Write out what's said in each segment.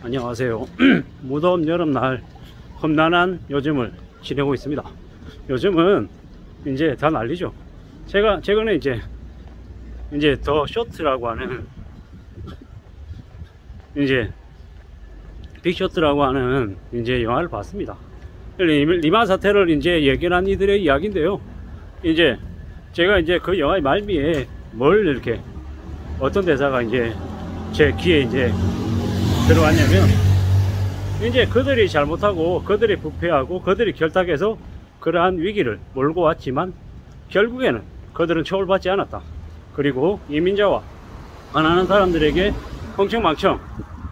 안녕하세요. 무더운 여름날 험난한 요즘을 지내고 있습니다. 요즘은 이제 다 난리죠. 제가 최근에 이제 더 쇼트라고 하는 빅쇼트라고 하는 영화를 봤습니다. 리만 사태를 예견한 이들의 이야기인데요. 제가 그 영화의 말미에 뭘 이렇게 어떤 대사가 제 귀에 들어왔냐면, 그들이 잘못하고 그들이 부패하고 그들이 결탁해서 그러한 위기를 몰고 왔지만 결국에는 그들은 처벌받지 않았다. 그리고 이민자와 가난한 사람들에게 흥청망청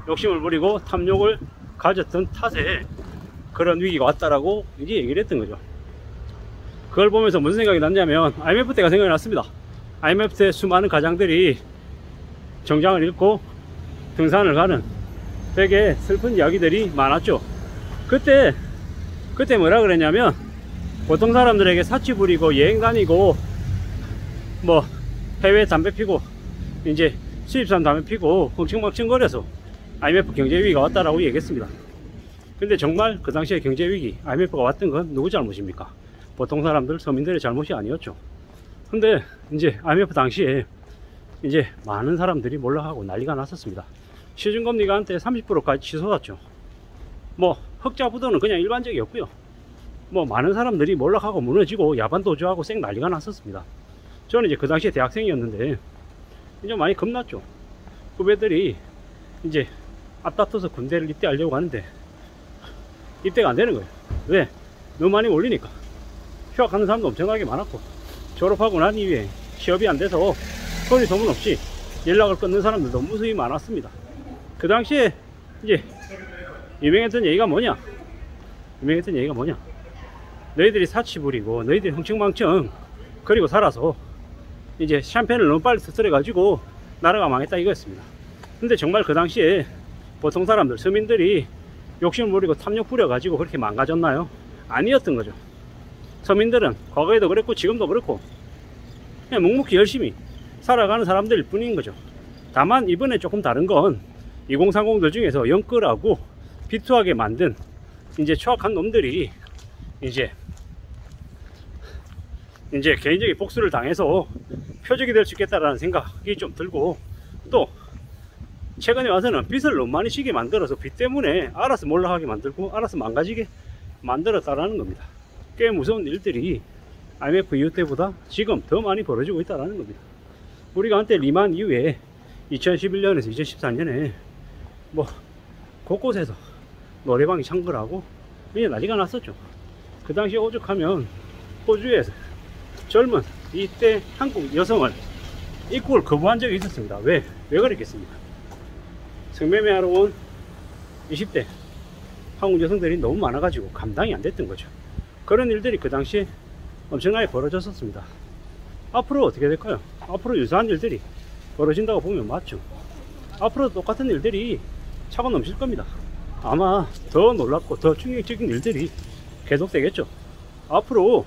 욕심을 부리고 탐욕을 가졌던 탓에 그런 위기가 왔다라고 얘기를 했던 거죠. 그걸 보면서 무슨 생각이 났냐면 IMF 때가 생각이 났습니다. IMF 때 수많은 가장들이 정장을 입고 등산을 가는 되게 슬픈 이야기들이 많았죠. 그때 뭐라 그랬냐면, 보통 사람들에게 사치 부리고 여행 다니고 뭐 해외 담배 피고 수입산 담배 피고 흥청망청거려서 IMF 경제위기가 왔다라고 얘기했습니다. 근데 정말 그 당시에 경제위기 IMF가 왔던 건 누구 잘못입니까? 보통 사람들, 서민들의 잘못이 아니었죠. 근데 IMF 당시에 많은 사람들이 몰락하고 난리가 났었습니다. 시중금리가 한때 30%까지 치솟았죠. 뭐 흑자부도는 그냥 일반적이었고요. 뭐 많은 사람들이 몰락하고 무너지고 야반도주하고 쌩 난리가 났었습니다. 저는 그 당시에 대학생이었는데 많이 겁났죠. 후배들이 앞다퉈서 군대를 입대하려고 하는데 입대가 안 되는 거예요. 왜? 너무 많이 몰리니까. 휴학하는 사람도 엄청나게 많았고, 졸업하고 난 이후에 취업이 안 돼서 소리 소문 없이 연락을 끊는 사람들도 무수히 많았습니다. 그 당시에 유명했던 얘기가 뭐냐? 너희들이 사치 부리고 너희들이 흥청망청 그리고 살아서 샴페인을 너무 빨리 터뜨려 가지고 나라가 망했다 이거였습니다. 근데 정말 그 당시에 보통 사람들, 서민들이 욕심을 부리고 탐욕 부려 가지고 그렇게 망가졌나요? 아니었던 거죠. 서민들은 과거에도 그랬고 지금도 그렇고 그냥 묵묵히 열심히 살아가는 사람들일 뿐인 거죠. 다만 이번에 조금 다른 건 2030들 중에서 영끌하고 비투하게 만든 추악한 놈들이 개인적인 복수를 당해서 표적이 될 수 있겠다라는 생각이 좀 들고, 또 최근에 와서는 빚을 너무 많이 지게 만들어서 빚 때문에 알아서 몰락하게 만들고 알아서 망가지게 만들었다라는 겁니다. 꽤 무서운 일들이 IMF 이후 때보다 지금 더 많이 벌어지고 있다는 겁니다. 우리가 한때 리만 이후에 2011년에서 2014년에 뭐 곳곳에서 노래방이 창궐하고 난리가 났었죠. 그 당시 오죽하면 호주에서 젊은 이때 한국 여성을 입국을 거부한 적이 있었습니다. 왜 그랬겠습니까? 성매매하러 온 20대 한국 여성들이 너무 많아가지고 감당이 안 됐던 거죠. 그런 일들이 그 당시에 엄청나게 벌어졌었습니다. 앞으로 어떻게 될까요? 앞으로 유사한 일들이 벌어진다고 보면 맞죠. 앞으로 똑같은 일들이 차고 넘칠 겁니다. 아마 더 놀랍고 더 충격적인 일들이 계속되겠죠. 앞으로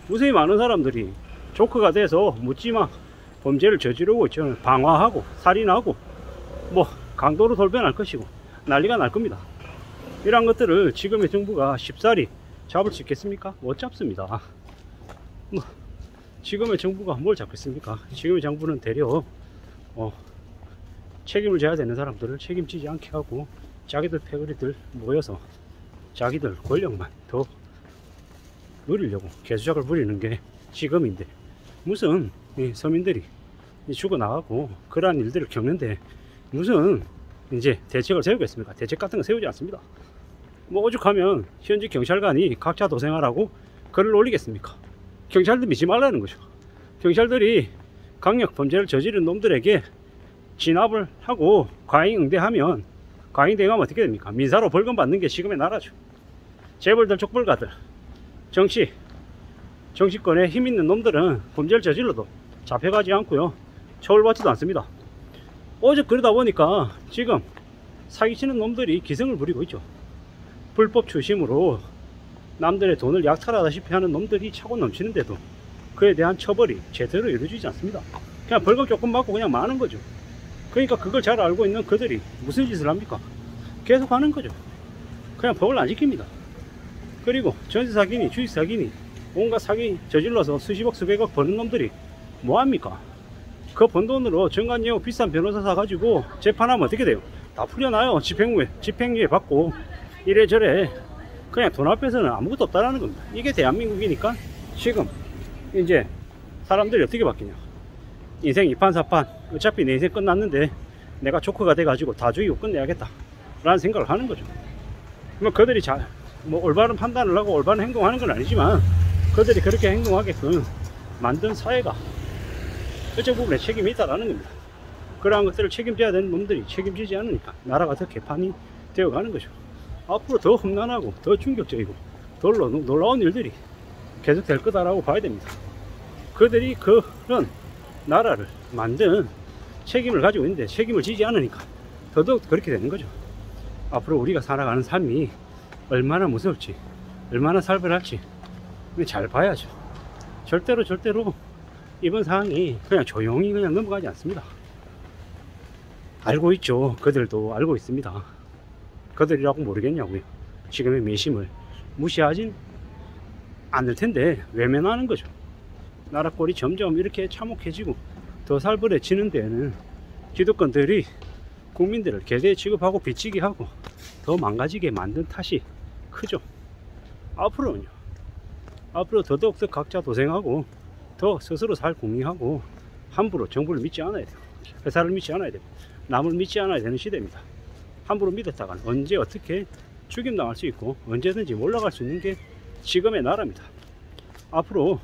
무수히 많은 사람들이 조크가 돼서 묻지마 범죄를 저지르고 있죠. 방화하고 살인하고 뭐 강도로 돌변할 것이고 난리가 날 겁니다. 이러한 것들을 지금의 정부가 쉽사리 잡을 수 있겠습니까? 못 잡습니다. 뭐 지금의 정부가 뭘 잡겠습니까? 지금의 정부는 되려 책임을 져야 되는 사람들을 책임지지 않게 하고 자기들 패거리들 모여서 자기들 권력만 더 누리려고 개수작을 부리는 게 지금인데, 무슨 서민들이 죽어나가고 그러한 일들을 겪는데 무슨 대책을 세우겠습니까? 대책 같은 거 세우지 않습니다. 뭐 오죽하면 현직 경찰관이 각자 도생하라고 글을 올리겠습니까? 경찰들 믿지 말라는 거죠. 경찰들이 강력 범죄를 저지른 놈들에게 진압을 하고 과잉응대하면 어떻게 됩니까? 민사로 벌금 받는 게 지금의 나라죠. 재벌들, 족벌가들, 정치권에 힘 있는 놈들은 범죄를 저질러도 잡혀가지 않고요, 처벌받지도 않습니다. 오직 그러다 보니까 지금 사기치는 놈들이 기승을 부리고 있죠. 불법 추심으로 남들의 돈을 약탈하다시피 하는 놈들이 차고 넘치는데도 그에 대한 처벌이 제대로 이루어지지 않습니다. 그냥 벌금 조금 받고 그냥 마는 거죠. 그러니까 그걸 잘 알고 있는 그들이 무슨 짓을 합니까? 계속 하는 거죠. 그냥 법을 안 지킵니다. 그리고 전세 사기니 주식 사기니 온갖 사기 저질러서 수십억 수백억 버는 놈들이 뭐합니까? 그 번 돈으로 정관예우 비싼 변호사 사가지고 재판하면 어떻게 돼요? 다 풀려나요. 집행유예 받고 이래저래 그냥 돈 앞에서는 아무것도 없다라는 겁니다. 이게 대한민국이니까 지금 이제 사람들이 어떻게 바뀌냐. 인생 2판 4판 어차피 내 인생 끝났는데 내가 조커가 돼가지고 다 죽이고 끝내야겠다 라는 생각을 하는 거죠. 뭐 그들이 뭐 올바른 판단을 하고 올바른 행동하는 건 아니지만 그들이 그렇게 행동하게끔 만든 사회가 일정 부분에 책임이 있다라는 겁니다. 그러한 것들을 책임져야 되는 놈들이 책임지지 않으니까 나라가 더 개판이 되어가는 거죠. 앞으로 더 험난하고 더 충격적이고 더 놀라운 일들이 계속 될 거다라고 봐야 됩니다. 그들이 그런 나라를 만든 책임을 가지고 있는데 책임을 지지 않으니까 더더욱 그렇게 되는 거죠. 앞으로 우리가 살아가는 삶이 얼마나 무서울지 얼마나 살벌할지 잘 봐야죠. 절대로 이번 상황이 그냥 조용히 그냥 넘어가지 않습니다. 알고 있죠. 그들도 알고 있습니다. 그들이라고 모르겠냐고요. 지금의 민심을 무시하진 않을 텐데 외면하는 거죠. 나라 꼴이 점점 이렇게 참혹해지고 더 살벌해지는 데에는 기득권들이 국민들을 개대에 취급하고 비치게 하고 더 망가지게 만든 탓이 크죠. 앞으로는요. 앞으로 더더욱 더 각자 도생하고 더 스스로 살 공리하고 함부로 정부를 믿지 않아야 돼요. 회사를 믿지 않아야 돼요. 남을 믿지 않아야 되는 시대입니다. 함부로 믿었다간 언제 어떻게 죽임당할 수 있고 언제든지 올라갈 수 있는 게 지금의 나라입니다. 앞으로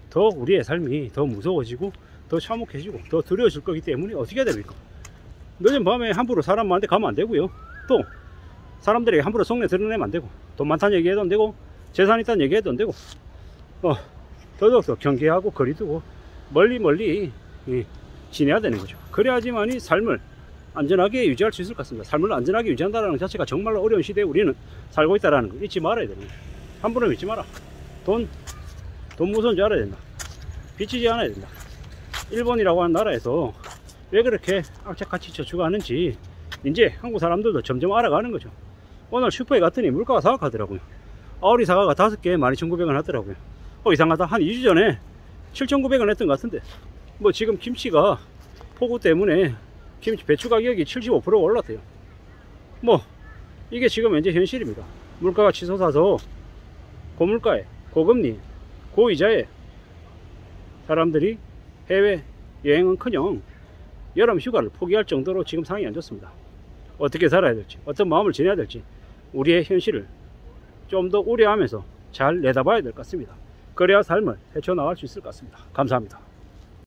더 우리의 삶이 더 무서워지고 더 참혹해지고 더 두려워질 거기 때문에 어떻게 해야 됩니까? 늦은 밤에 함부로 사람한테 가면 안 되고요. 또 사람들에게 함부로 속내 드러내면 안 되고 돈 많다는 얘기해도 안 되고 재산 있다는 얘기해도 안 되고 더더욱 더 경계하고 거리두고 멀리 지내야 되는 거죠. 그래야지만이 삶을 안전하게 유지할 수 있을 것 같습니다. 삶을 안전하게 유지한다는 것 자체가 정말로 어려운 시대에 우리는 살고 있다는 거 잊지 말아야 됩니다. 함부로 믿지 마라. 돈 무서운 줄 알아야 된다. 비치지 않아야 된다. 일본이라고 하는 나라에서 왜 그렇게 악착같이 저축하는지 이제 한국 사람들도 점점 알아가는 거죠. 오늘 슈퍼에 갔더니 물가가 사악하더라고요. 아오리 사과가 5개에 12,900원 하더라고요. 이상하다. 한 2주 전에 7,900원 했던 것 같은데 뭐 지금 김치가 폭우 때문에 배추 가격이 75%가 올랐대요. 뭐 이게 지금 현재 현실입니다. 물가가 치솟아서 고물가에 고금리 고이자에 사람들이 해외 여행은커녕 여름 휴가를 포기할 정도로 지금 상황이 안 좋습니다. 어떻게 살아야 될지 어떤 마음을 지내야 될지 우리의 현실을 좀 더 우려하면서 잘 내다봐야 될 것 같습니다. 그래야 삶을 헤쳐나갈 수 있을 것 같습니다. 감사합니다.